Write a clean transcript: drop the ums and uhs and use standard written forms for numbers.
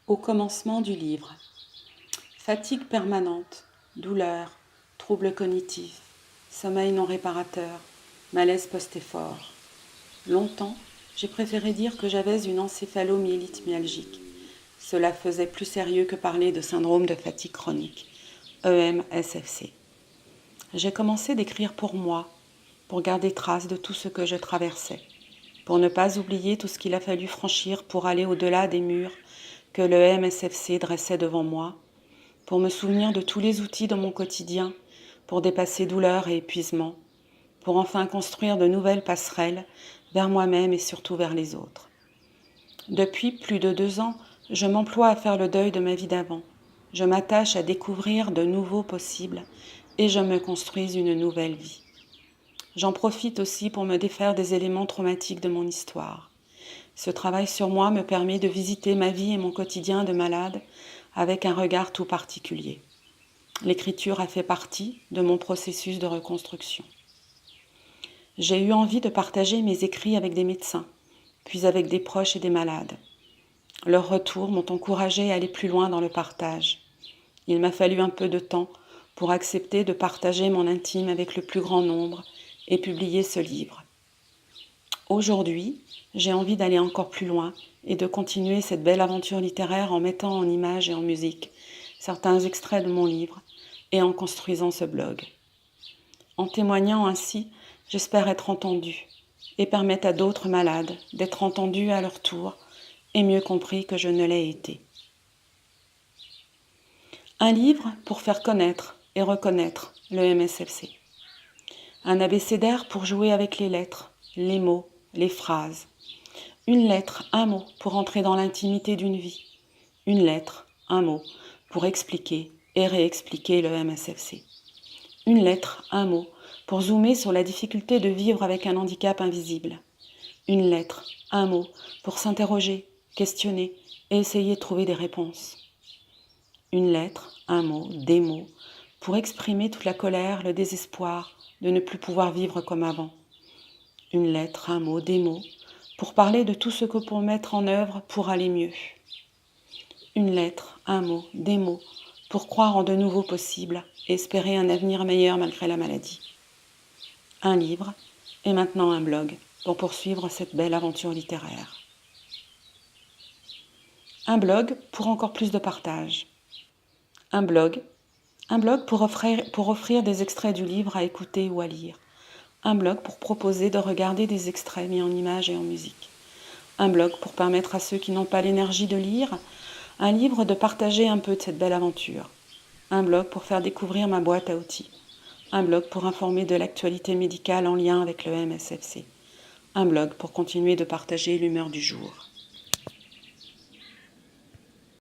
Au commencement du livre. Fatigue permanente, douleur, troubles cognitifs, sommeil non réparateur, malaise post-effort. Longtemps, j'ai préféré dire que j'avais une encéphalomyélite myalgique. Cela faisait plus sérieux que parler de syndrome de fatigue chronique, EMSFC. J'ai commencé d'écrire pour moi, pour garder trace de tout ce que je traversais, pour ne pas oublier tout ce qu'il a fallu franchir pour aller au-delà des murs que le EMSFC dressait devant moi, pour me souvenir de tous les outils de mon quotidien, pour dépasser douleur et épuisement, pour enfin construire de nouvelles passerelles vers moi-même et surtout vers les autres. Depuis plus de 2 ans, je m'emploie à faire le deuil de ma vie d'avant. Je m'attache à découvrir de nouveaux possibles et je me construis une nouvelle vie. J'en profite aussi pour me défaire des éléments traumatiques de mon histoire. Ce travail sur moi me permet de visiter ma vie et mon quotidien de malade avec un regard tout particulier. L'écriture a fait partie de mon processus de reconstruction. J'ai eu envie de partager mes écrits avec des médecins, puis avec des proches et des malades. Leurs retours m'ont encouragée à aller plus loin dans le partage. Il m'a fallu un peu de temps pour accepter de partager mon intime avec le plus grand nombre et publier ce livre. Aujourd'hui, j'ai envie d'aller encore plus loin et de continuer cette belle aventure littéraire en mettant en images et en musique certains extraits de mon livre et en construisant ce blog. En témoignant ainsi, j'espère être entendue et permettre à d'autres malades d'être entendus à leur tour et mieux compris que je ne l'ai été. Un livre pour faire connaître et reconnaître le MSFC. Un abécédaire pour jouer avec les lettres, les mots, les phrases. Une lettre, un mot pour entrer dans l'intimité d'une vie. Une lettre, un mot pour expliquer et réexpliquer le MSFC. Une lettre, un mot pour zoomer sur la difficulté de vivre avec un handicap invisible. Une lettre, un mot pour s'interroger, questionner et essayer de trouver des réponses. Une lettre, un mot, des mots pour exprimer toute la colère, le désespoir de ne plus pouvoir vivre comme avant. Une lettre, un mot, des mots pour parler de tout ce que pour mettre en œuvre pour aller mieux. Une lettre, un mot, des mots pour croire en de nouveaux possibles et espérer un avenir meilleur malgré la maladie. Un livre et maintenant un blog pour poursuivre cette belle aventure littéraire. Un blog pour encore plus de partage. Un blog pour offrir des extraits du livre à écouter ou à lire. Un blog pour proposer de regarder des extraits mis en images et en musique. Un blog pour permettre à ceux qui n'ont pas l'énergie de lire un livre de partager un peu de cette belle aventure. Un blog pour faire découvrir ma boîte à outils. Un blog pour informer de l'actualité médicale en lien avec le MSFC. Un blog pour continuer de partager l'humeur du jour.